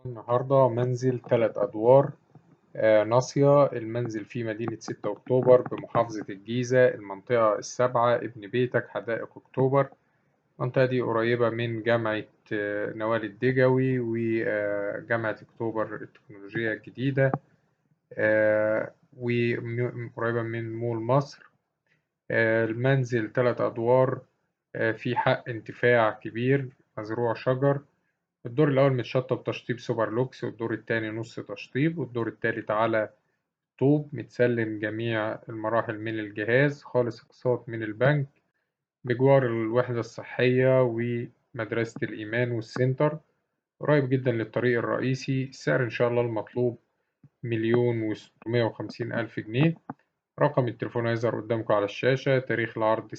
النهاردة منزل 3 أدوار، ناصية. المنزل في مدينة 6 أكتوبر بمحافظة الجيزة، المنطقة السابعة، ابن بيتك حدائق أكتوبر. المنطقة دي قريبة من جامعة نوال الدجوي وجامعة أكتوبر التكنولوجية الجديدة، وقريبة من مول مصر. المنزل 3 أدوار، في حق انتفاع كبير، مزروع شجر. الدور الأول متشطب تشطيب سوبر لوكس، والدور التاني نص تشطيب، والدور التالت على طوب. متسلم جميع المراحل من الجهاز، خالص أقساط من البنك، بجوار الوحدة الصحية ومدرسة الإيمان والسنتر، قريب جدا للطريق الرئيسي. السعر إن شاء الله المطلوب 1,650,000 جنيه. رقم التليفون هيظهر قدامكم على الشاشة. تاريخ العرض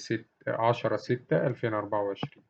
10/6/2024.